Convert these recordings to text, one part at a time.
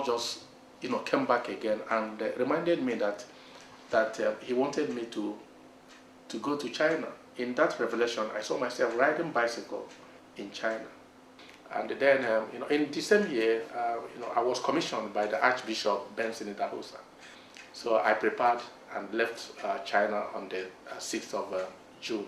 Lord just, came back again and reminded me that He wanted me to go to China. In that revelation, I saw myself riding bicycle in China. And then, in the same year, I was commissioned by the Archbishop Benson Idahosa. So I prepared and left China on the 6th of June.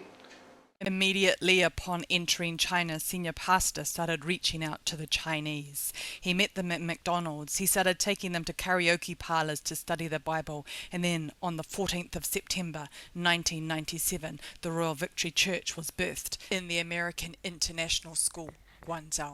Immediately upon entering China, Senior Pastor started reaching out to the Chinese. He met them at McDonald's. He started taking them to karaoke parlors to study the Bible. And then on the 14th of September 1997, the Royal Victory Church was birthed in the American International School.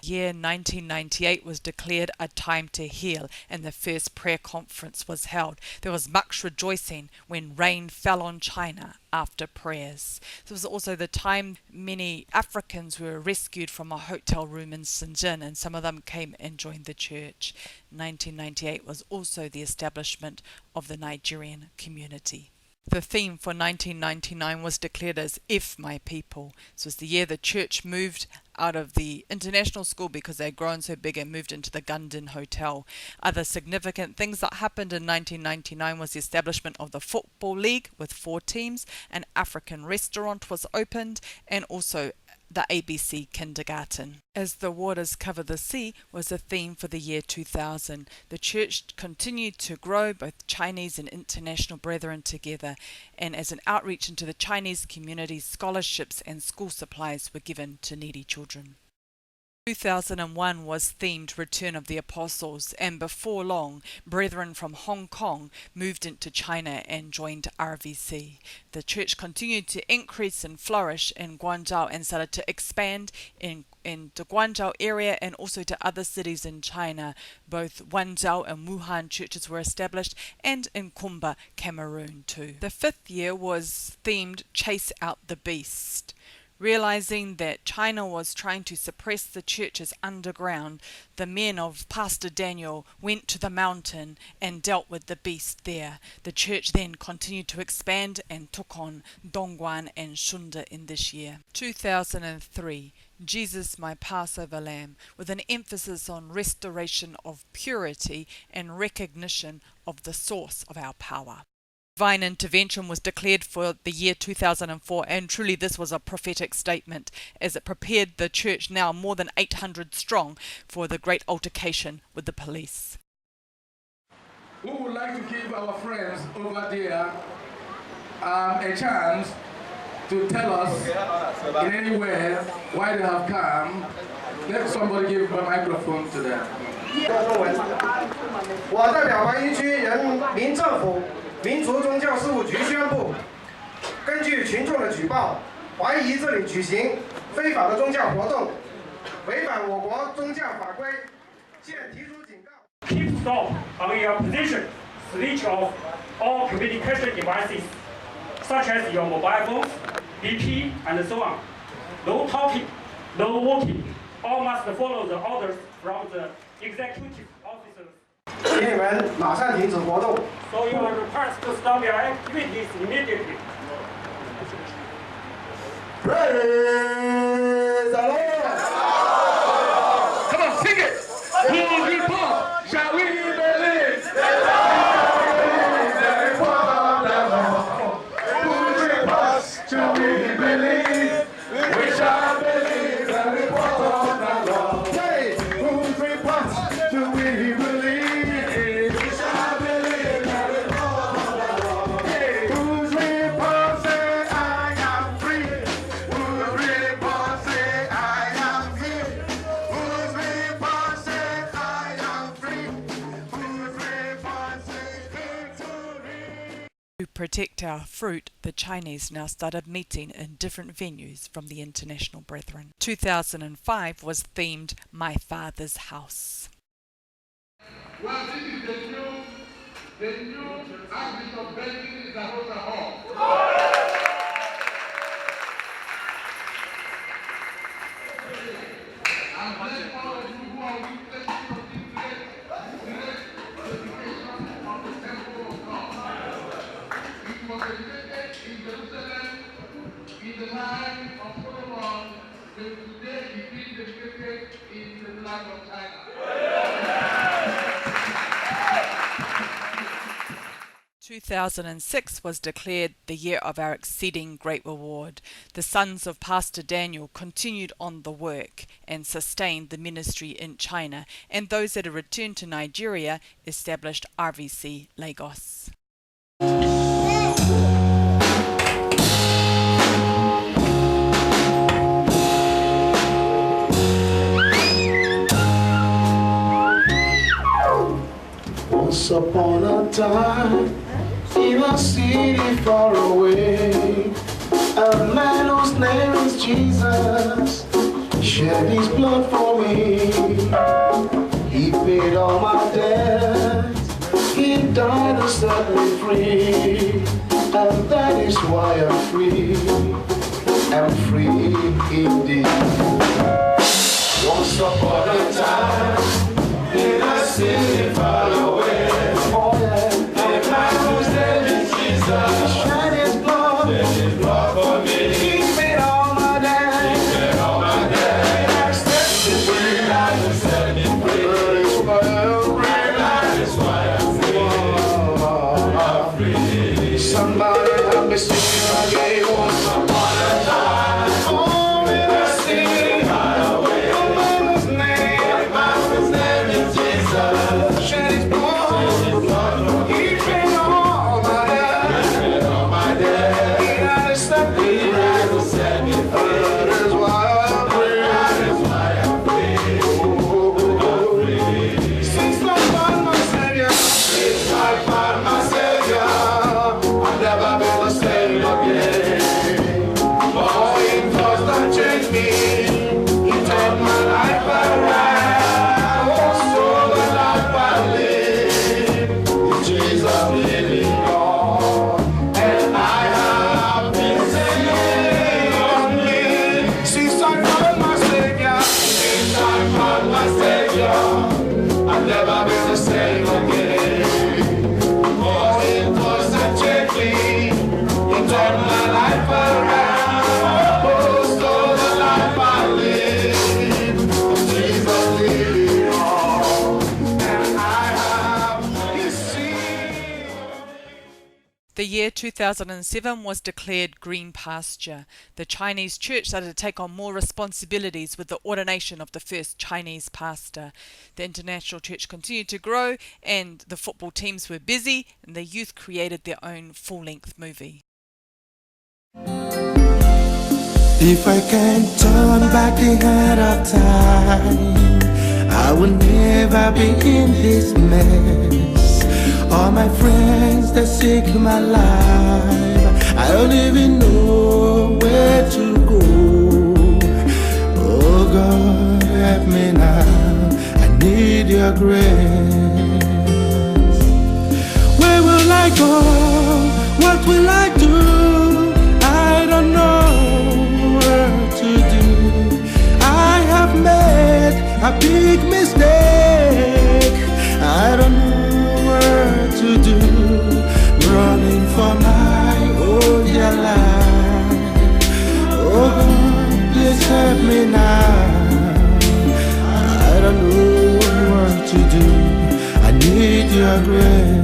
Year 1998 was declared a time to heal, and the first prayer conference was held. There was much rejoicing when rain fell on China after prayers. This was also the time many Africans were rescued from a hotel room in Shenzhen, and some of them came and joined the church. 1998 was also the establishment of the Nigerian community. The theme for 1999 was declared as If My People. This was the year the church moved out of the international school because they'd grown so big and moved into the Gundan Hotel. Other significant things that happened in 1999 was the establishment of the Football League with 4 teams, an African restaurant was opened, and also the ABC kindergarten. As the waters cover the sea was a theme for the year 2000. The church continued to grow, both Chinese and international brethren together, and as an outreach into the Chinese community, scholarships and school supplies were given to needy children. 2001 was themed Return of the Apostles, and before long, brethren from Hong Kong moved into China and joined RVC. The church continued to increase and flourish in Guangzhou and started to expand in the Guangzhou area and also to other cities in China. Both Guangzhou and Wuhan churches were established, and in Kumba, Cameroon too. The 5th year was themed Chase Out the Beast. Realizing that China was trying to suppress the churches underground, the men of Pastor Daniel went to the mountain and dealt with the beast there. The church then continued to expand and took on Dongguan and Shunda in this year. 2003, Jesus My Passover Lamb, with an emphasis on restoration of purity and recognition of the source of our power. Divine intervention was declared for the year 2004, and truly this was a prophetic statement as it prepared the church, now more than 800 strong, for the great altercation with the police. We would like to give our friends over there a chance to tell us in any way why they have come. Let somebody give a microphone to them. 我代表华阴区人民政府 民族宗教事务局宣布，根据群众的举报，怀疑这里举行非法的宗教活动，违反我国宗教法规，现提出警告。Keep stop on your position. Switch off all communication devices, such as your mobile phones, BP, and so on. No talking, no walking. All must follow the orders from the executive officers. 请你们马上停止活动。So you are requested to stop your activities immediately. Praise the Lord! Come on, sing it! Who report shall we believe? The report of the Lord. Whose report shall we believe? We shall believe the report of the Lord. Hey, whose report shall we believe? To protect our fruit, the Chinese now started meeting in different venues from the international brethren. 2005 was themed My Father's House. Well, this is the new Archbishop Benson Idahosa Hall. And then all of you who are witnesses of this great dedication of the temple of God. It was dedicated in Jerusalem in the time of Solomon, but today it is dedicated in the land of China. 2006 was declared the year of our exceeding great reward. The sons of Pastor Daniel continued on the work and sustained the ministry in China, and those that had returned to Nigeria established RVC Lagos. Once upon a time, in a city far away, a man whose name is Jesus shed his blood for me. He paid all my debts, he died to set me free, and that is why I'm free indeed. Once upon a time, in a city far away, oh yeah, a man whose name is Jesus shed his blood for me. He paid all my debts, and set me free. That is why I'm free. Somebody help me sing again. Once upon a time, oh, in a city far away, a man whose name is Jesus shed his blood. He paid all my debt. He had to set me free. That is why I'm free. Oh, since I found my Savior, I've never been the same again. For He first and changed me, He turned my life around. Oh, so the life I live is Jesus living on, and I have been saved on me. Since I found my Savior, I've never been the same again. For He first and changed me, He turned my life around. Oh, so the life I live is Jesus living on, and I have His seed. The year 2007 was declared green pasture. The Chinese church started to take on more responsibilities with the ordination of the first Chinese pastor. The international church continued to grow, and the football teams were busy, and the youth created their own full-length movie. If I can turn back the hand of time, I will never be in this mess. All my friends that seek my life, I don't even know where to go. Oh God, help me now, I need your grace. Where will I go? What will I do? I don't know what to do. I have made a big mistake. I don't know what to do. Running for my whole dear life. Oh God, please help me now. I don't know what to do. I need your grace.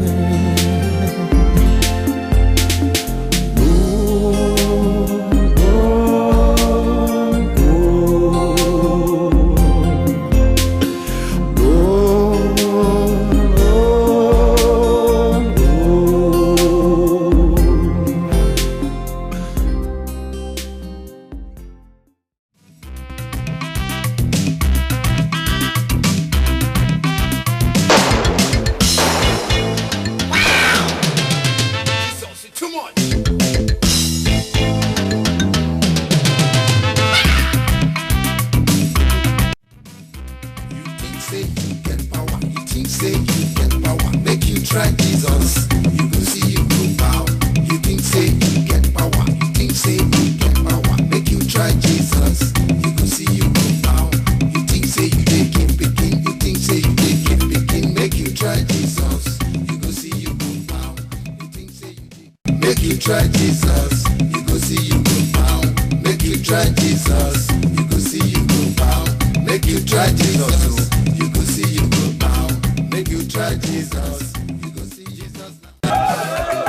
Say you get power, make you try Jesus. You go see you go bow. You think say you get power. You think say you get power, make you try Jesus. You go see you go bow. You think say you dey give picking. You think say you dey give picking, make you try Jesus. You go see you go bow. You think say you dey make you try Jesus. You go see you go bow. Make you try Jesus. You go see you go bow. Make you try Jesus. You go see you go bow. Make you try Jesus. You go see Jesus now.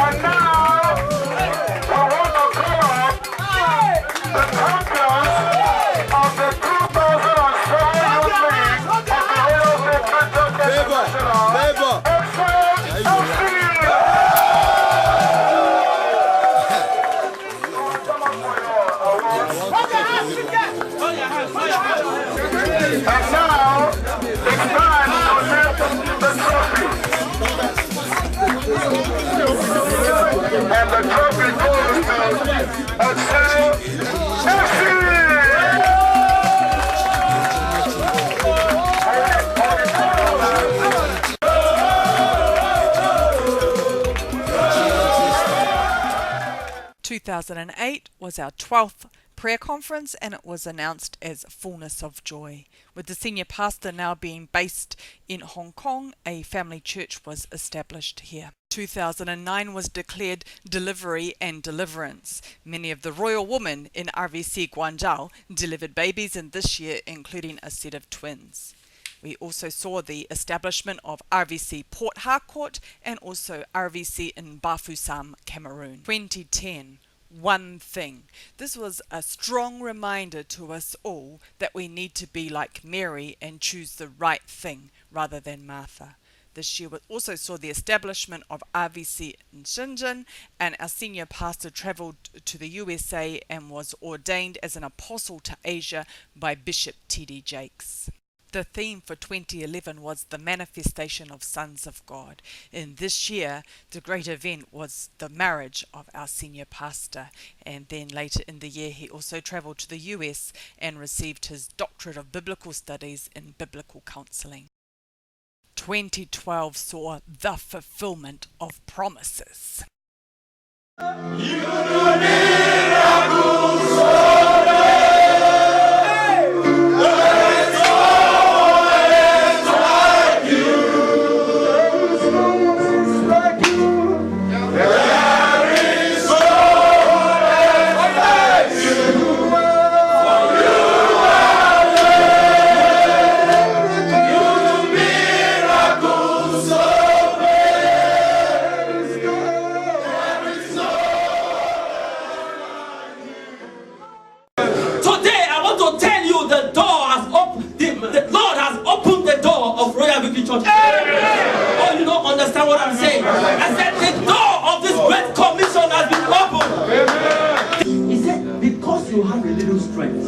And the trophy goes to Excel FC! 2008 was our 12th prayer conference, and it was announced as Fullness of Joy. With the senior pastor now being based in Hong Kong, a family church was established here. 2009 was declared Delivery and Deliverance. Many of the royal women in RVC Guangzhou delivered babies in this year, including a set of twins. We also saw the establishment of RVC Port Harcourt and also RVC in Bafoussam, Cameroon. 2010. One thing. This was a strong reminder to us all that we need to be like Mary and choose the right thing rather than Martha. This year we also saw the establishment of RVC in Shenzhen, and our senior pastor travelled to the USA and was ordained as an apostle to Asia by Bishop T.D. Jakes. The theme for 2011 was the manifestation of sons of God. In this year, the great event was the marriage of our senior pastor, and then later in the year he also travelled to the US and received his doctorate of biblical studies in biblical counselling. 2012 saw the fulfillment of promises. Church. Oh, you don't understand what I'm saying. I said the door of this great commission has been opened. He said, because you have a little strength.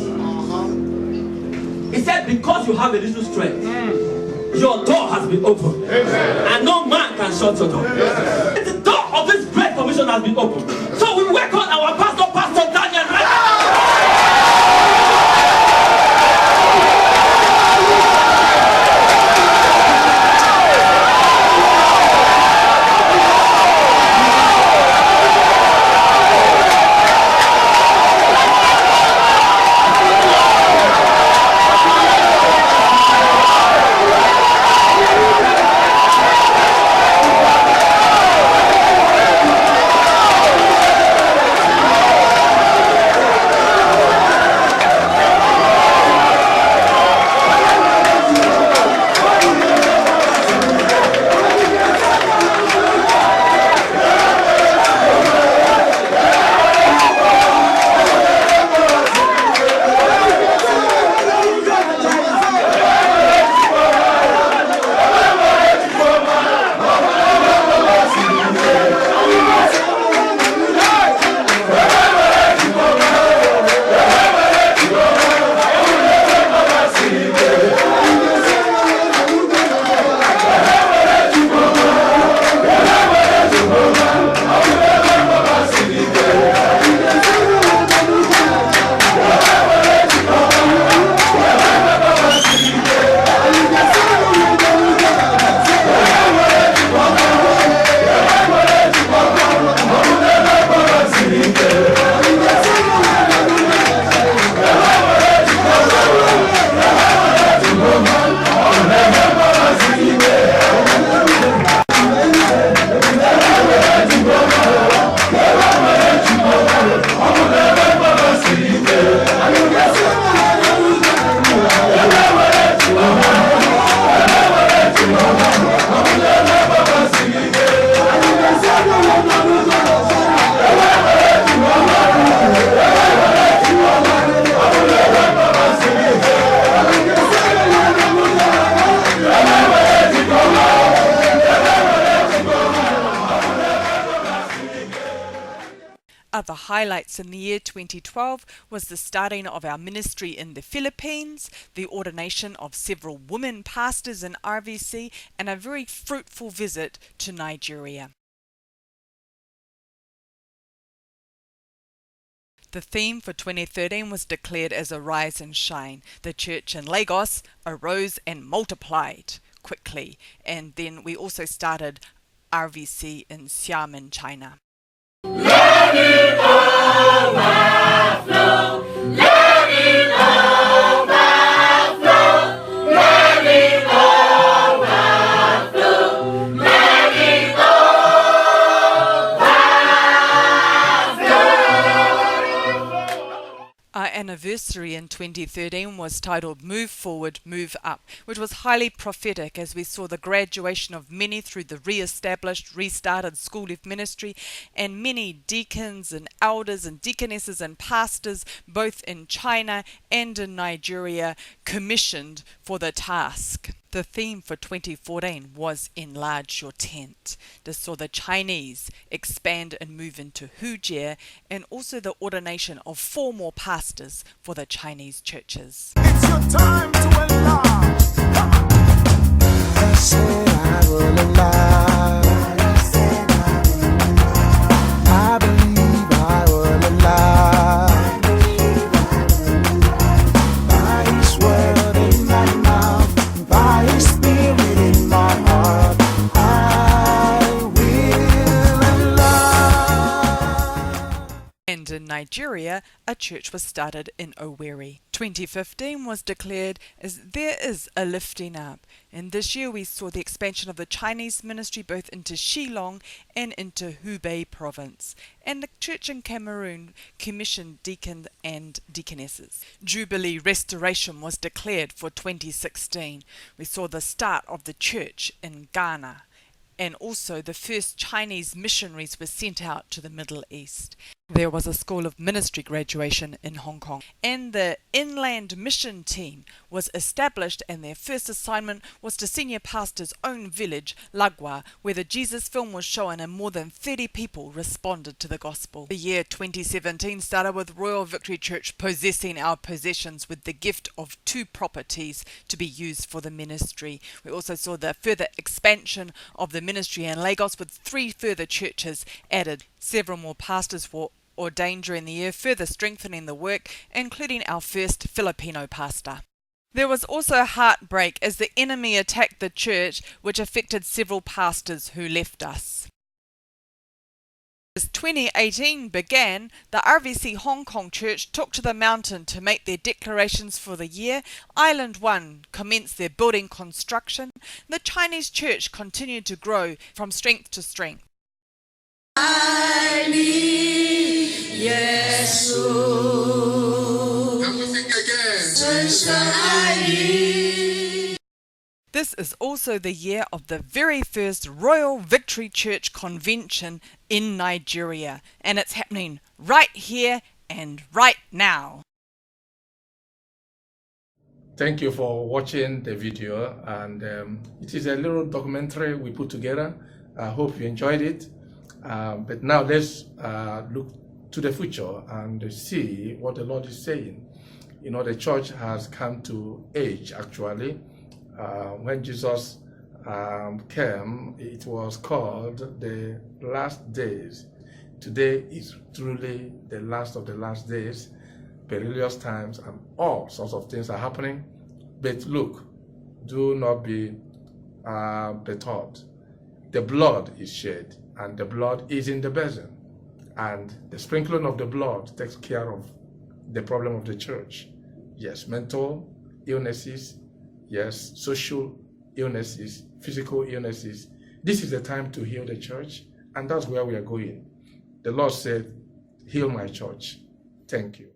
He said, because you have a little strength, your door has been opened. And no man can shut your door. The door of this great commission has been opened. So we welcome our Pastor Daniel right now. Other highlights in the year 2012 was the starting of our ministry in the Philippines, the ordination of several women pastors in RVC, and a very fruitful visit to Nigeria. The theme for 2013 was declared as Arise and Shine. The church in Lagos arose and multiplied quickly. And then we also started RVC in Xiamen, China. Let it overflow. Let it overflow. Let it overflow. Let it overflow. Our anniversary in 2013 was titled Move Forward, Move Up, which was highly prophetic as we saw the graduation of many through the re-established, restarted School of Ministry, and many deacons and elders and deaconesses and pastors, both in China and in Nigeria, commissioned for the task. The theme for 2014 was Enlarge Your Tent. This saw the Chinese expand and move into Hujie, and also the ordination of 4 more pastors for the Chinese churches. It's your time to enlarge. I said I will enlarge. I believe I will enlarge. By His word in my mouth, by His Spirit in my heart, I will enlarge. And in Nigeria, a church was started in Owerri. 2015 was declared as There is a Lifting Up, and this year we saw the expansion of the Chinese ministry both into Shillong and into Hubei province, and the church in Cameroon commissioned deacons and deaconesses. Jubilee Restoration was declared for 2016. We saw the start of the church in Ghana, and also the first Chinese missionaries were sent out to the Middle East. There was a School of Ministry graduation in Hong Kong, and the Inland Mission Team was established, and their first assignment was to Senior Pastor's own village, Lagwa, where the Jesus film was shown and more than 30 people responded to the gospel. The year 2017 started with Royal Victory Church possessing our possessions with the gift of 2 properties to be used for the ministry. We also saw the further expansion of the ministry in Lagos with 3 further churches added. Several more pastors were ordained during the year, further strengthening the work, including our first Filipino pastor. There was also heartbreak as the enemy attacked the church, which affected several pastors who left us. As 2018 began, the RVC Hong Kong Church took to the mountain to make their declarations for the year. Island 1 commenced their building construction. The Chinese church continued to grow from strength to strength. I need Jesus. Can we sing again? I need. This is also the year of the very first Royal Victory Church Convention in Nigeria, and it's happening right here and right now. Thank you for watching the video, and it is a little documentary we put together. I hope you enjoyed it. But now let's look to the future and see what the Lord is saying. You know, the church has come to age, actually. When Jesus came, it was called the last days. Today is truly the last of the last days, perilous times, and all sorts of things are happening. But look, do not be betaught. The blood is shed, and the blood is in the basin, and the sprinkling of the blood takes care of the problem of the church. Yes, mental illnesses, yes, social illnesses, physical illnesses. This is the time to heal the church, and that's where we are going. The Lord said, heal my church. Thank you.